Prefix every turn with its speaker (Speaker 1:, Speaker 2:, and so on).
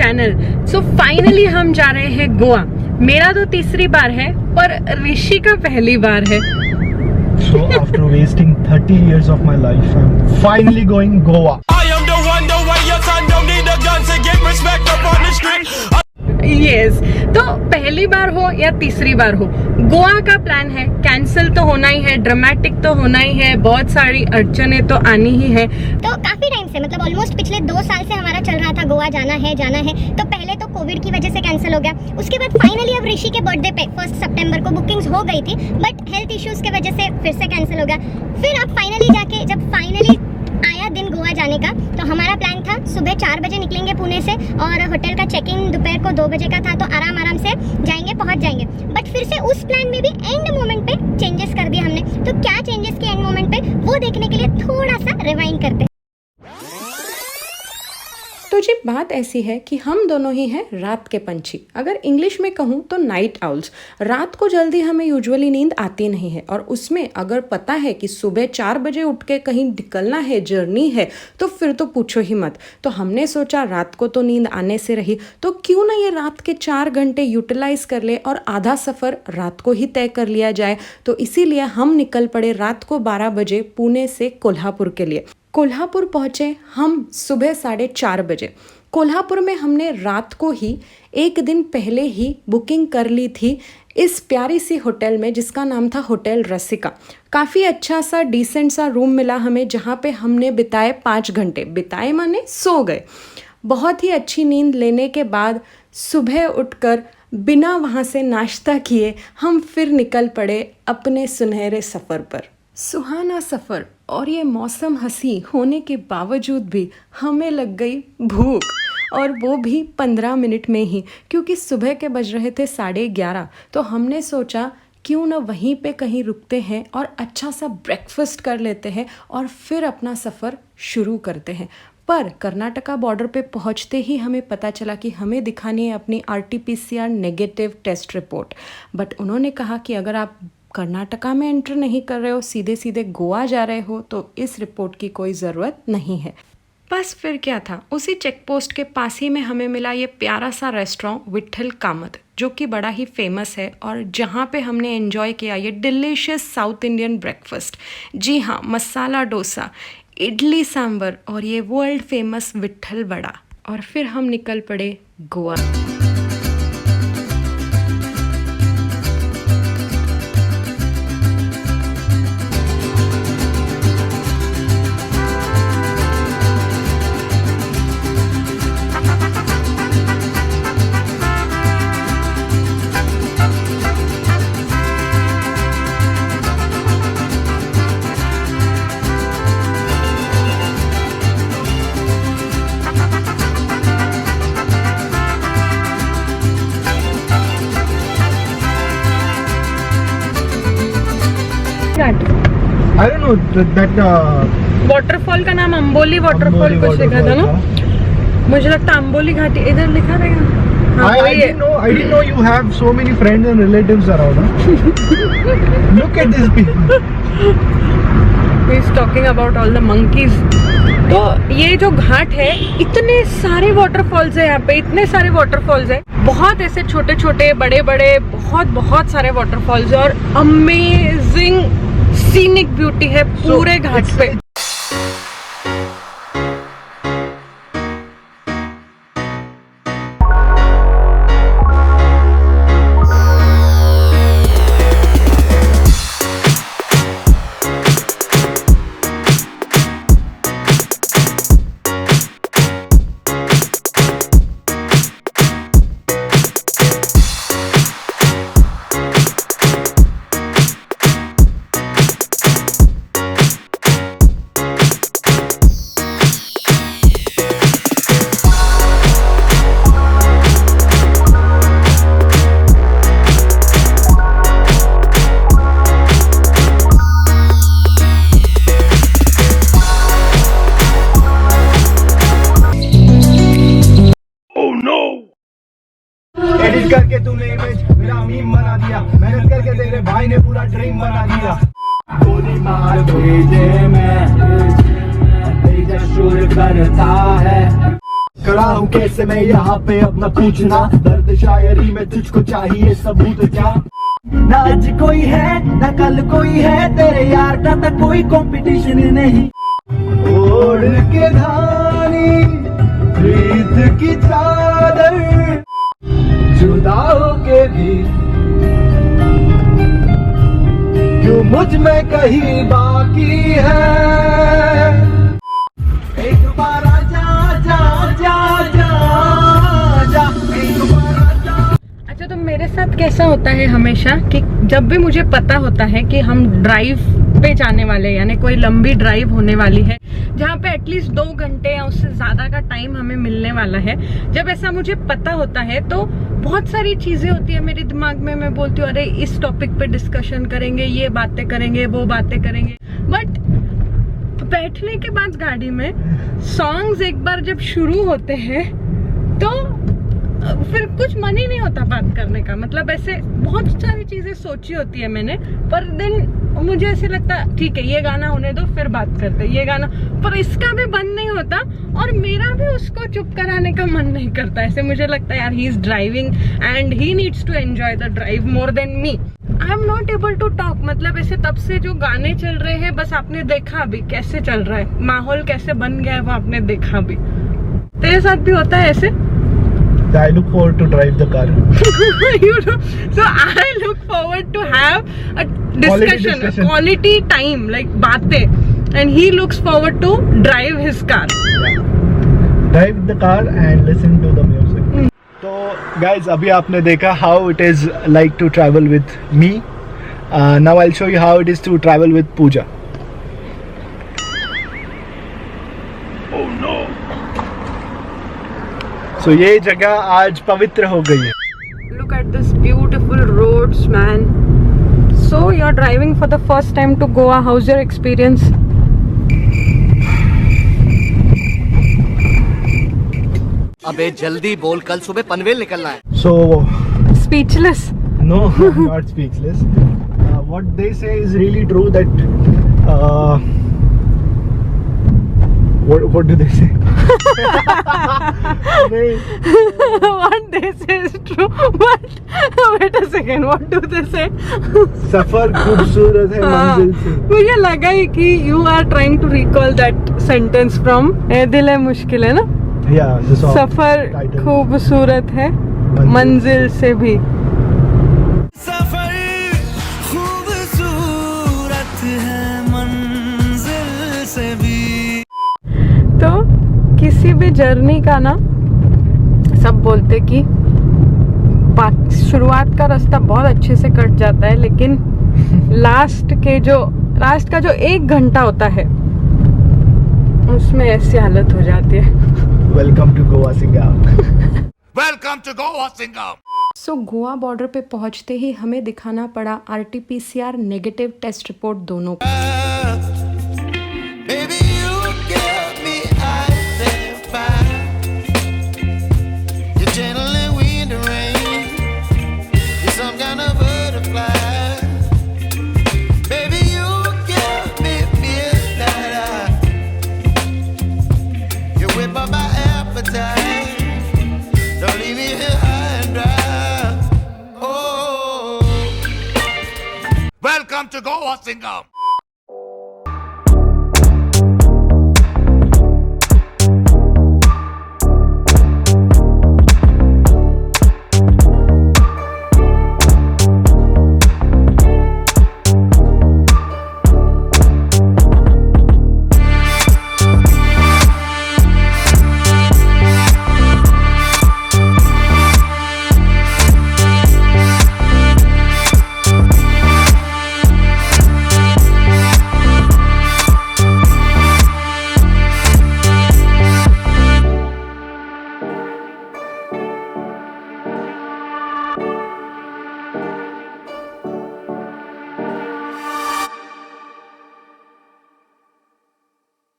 Speaker 1: Channel. So finally हम जा रहे हैं गोवा। मेरा तो तीसरी बार है पर ऋषि का पहली बार है।
Speaker 2: So after wasting 30 years of my life, I'm finally going Goa.
Speaker 3: I am the one, the way your son don't need a gun to get respect up on the street.
Speaker 1: Yes, तो पहली बार हो या तीसरी बार हो, गोवा का plan है। Cancel तो होना ही है, ड्रामेटिक तो होना ही है, बहुत सारी अड़चने तो आनी ही है।
Speaker 4: तो काफी टाइम से, मतलब ऑलमोस्ट पिछले 2 साल से हमारा चल रहा था गोवा जाना है। तो पहले तो कोविड की वजह से कैंसिल हो गया, उसके बाद फाइनली अब ऋषि के बर्थडे पे 1 सितंबर को बुकिंग्स हो गई थी, बट हेल्थ इश्यूज की वजह से फिर से कैंसिल हो गया। फिर अब फाइनली जाके जब फाइनली आया दिन गोवा जाने का, तो हमारा प्लान था सुबह 4 बजे निकलेंगे पुणे से, और होटल का चेक इन दोपहर को 2 बजे का था, तो आराम से जाएंगे, पहुंच जाएंगे। बट फिर से उस प्लान में भी एंड मोमेंट पे चेंजेस कर दिए हमने। तो क्या चेंजेस किए एंड मोमेंट पे, वो देखने के लिए थोड़ा सा रिवाइंड करते हैं।
Speaker 1: तो जी बात ऐसी है कि हम दोनों ही हैं रात के पंछी। अगर इंग्लिश में कहूँ तो नाइट आउल्स। रात को जल्दी हमें यूजुअली नींद आती नहीं है, और उसमें अगर पता है कि सुबह 4 बजे उठ के कहीं निकलना है, जर्नी है, तो फिर तो पूछो ही मत। तो हमने सोचा रात को तो नींद आने से रही, तो क्यों ना ये रात के 4 घंटे यूटिलाइज कर ले और आधा सफ़र रात को ही तय कर लिया जाए। तो इसीलिए हम निकल पड़े रात को 12 बजे पुणे से कोल्हापुर के लिए। कोल्हापुर पहुँचे हम सुबह 4:30 बजे। कोल्हापुर में हमने रात को ही एक दिन पहले ही बुकिंग कर ली थी इस प्यारी सी होटल में, जिसका नाम था होटल रसिका। काफ़ी अच्छा सा डिसेंट सा रूम मिला हमें, जहाँ पे हमने बिताए 5 घंटे। बिताए माने सो गए। बहुत ही अच्छी नींद लेने के बाद सुबह उठकर बिना वहाँ से नाश्ता किए हम फिर निकल पड़े अपने सुनहरे सफ़र पर। सुहाना सफ़र और ये मौसम हंसी होने के बावजूद भी हमें लग गई भूख, और वो भी 15 मिनट में ही, क्योंकि सुबह के बज रहे थे 11:30। तो हमने सोचा क्यों ना वहीं पे कहीं रुकते हैं और अच्छा सा ब्रेकफास्ट कर लेते हैं और फिर अपना सफ़र शुरू करते हैं। पर कर्नाटका बॉर्डर पे पहुंचते ही हमें पता चला कि हमें दिखानी है अपनी RT-PCR negative test report. But उन्होंने कहा कि अगर आप कर्नाटका में एंटर नहीं कर रहे हो, सीधे सीधे गोवा जा रहे हो, तो इस रिपोर्ट की कोई ज़रूरत नहीं है। बस फिर क्या था, उसी चेक पोस्ट के पास ही में हमें मिला ये प्यारा सा रेस्टोरेंट विट्ठल कामत, जो कि बड़ा ही फेमस है, और जहाँ पे हमने एंजॉय किया ये डिलीशियस साउथ इंडियन ब्रेकफास्ट। जी हाँ, मसाला डोसा, इडली सांभर और ये वर्ल्ड फेमस विट्ठल वड़ा। और फिर हम निकल पड़े Goa.
Speaker 2: I don't know that
Speaker 1: waterfall का नाम अंबोली वाटरफॉल कुछ लिखा था ना, मुझे लगता है अंबोली घाटी इधर लिखा रहेगा।
Speaker 2: I didn't know you have so many friends and relatives around. Huh? Look at these people.
Speaker 1: He is talking about all the monkeys. तो ये जो घाट है, इतने सारे वाटरफॉल्स है यहाँ पे, इतने सारे वाटरफॉल्स है, बहुत ऐसे छोटे छोटे बड़े बड़े बहुत सारे वाटरफॉल्स है, और अमेजिंग सीनिक ब्यूटी है पूरे घाट पे।
Speaker 2: एडिट करके तूने इमेज मेरा मीम बना दिया, मेहनत करके तेरे भाई ने पूरा ड्रीम बना दिया। गोली मार भेजे में तेजा शुरू करता है। खड़ा हूँ कैसे मैं यहाँ पे अपना पूछना, दर्द शायरी में तुझको चाहिए सबूत क्या? ना आज कोई है ना कल कोई है, तेरे यार का तो कोई कंपटीशन नहीं। ओढ़ के धानी प्रीत की चादर, जुदा होके भी क्यों मुझ में कहीं बाकी है। एक बार आजा जा जा जा जा, एक बार आजा।
Speaker 1: अच्छा, तो मेरे साथ कैसा होता है हमेशा कि जब भी मुझे पता होता है कि हम ड्राइव पे जाने वाले, यानी कोई लंबी ड्राइव होने वाली है जहाँ पे एटलीस्ट 2 घंटे या उससे ज्यादा का टाइम हमें मिलने वाला है, जब ऐसा मुझे पता होता है तो बहुत सारी चीजें होती है मेरे दिमाग में। मैं बोलती हूँ अरे इस टॉपिक पे डिस्कशन करेंगे, ये बातें करेंगे, वो बातें करेंगे। बट बैठने के बाद गाड़ी में सॉन्ग्स एक बार जब शुरू होते हैं तो फिर कुछ मन ही नहीं होता बात करने का। मतलब ऐसे बहुत सारी चीजें सोची होती है मैंने, पर दिन मुझे ऐसे लगता ठीक है ये गाना होने दो फिर बात करते, ये गाना, पर इसका भी बंद नहीं होता और मेरा भी उसको चुप कराने का मन नहीं करता। ऐसे मुझे लगता है यार he is driving and he needs to enjoy the drive more than me. I am not able to talk. मतलब ऐसे तब से जो गाने चल रहे हैं बस आपने देखा अभी कैसे चल रहा है, माहौल कैसे बन गया है वो आपने देखा भी। तेरे साथ भी होता है ऐसे?
Speaker 2: I look forward to drive the car.
Speaker 1: You know, so I look forward to have a discussion, a quality time, like बातें, and he looks forward to drive his car.
Speaker 2: Drive the car and listen to the music. तो guys, अभी आपने देखा how it is like to travel with me. Now I'll show you how it is to travel with Pooja. Oh no. So ये जगह आज पवित्र हो गई है।
Speaker 1: Look at this beautiful roads, man. So you're driving for the first time to Goa. How's your experience?
Speaker 5: अबे जल्दी बोल, कल सुबह पनवेल निकलना है।
Speaker 2: So
Speaker 1: Speechless.
Speaker 2: no, I'm not speechless. What they say is really true that what do they say? नहीं,
Speaker 1: What they say is true, but wait a second, what do they say?
Speaker 2: सफर खूबसूरत है मंजिल से।
Speaker 1: मुझे लगा ही कि you are trying to recall that sentence from ए दिल है मुश्किल है ना?
Speaker 2: Yeah, the song
Speaker 1: suffer
Speaker 2: title.
Speaker 1: खूबसूरत है मंजिल से भी।
Speaker 5: सफर खूबसूरत है मंजिल से भी।
Speaker 1: तो किसी भी जर्नी का ना सब बोलते कि शुरुआत का रास्ता बहुत अच्छे से कट जाता है, लेकिन लास्ट का जो 1 घंटा होता है उसमें ऐसी हालत हो जाती है।
Speaker 2: Welcome to Goa Singam.
Speaker 3: Welcome to Goa, Singam.
Speaker 1: So Goa border पे पहुंचते ही हमें दिखाना पड़ा RT-PCR नेगेटिव टेस्ट रिपोर्ट दोनों का।
Speaker 5: Baby, you give me ice and fire. You're gentle and wind and rain. You're some kind of butterfly. Baby, you give me midnight. You whip up my appetite. Don't leave me here high and dry. Oh.
Speaker 3: Welcome to Goa, Singam.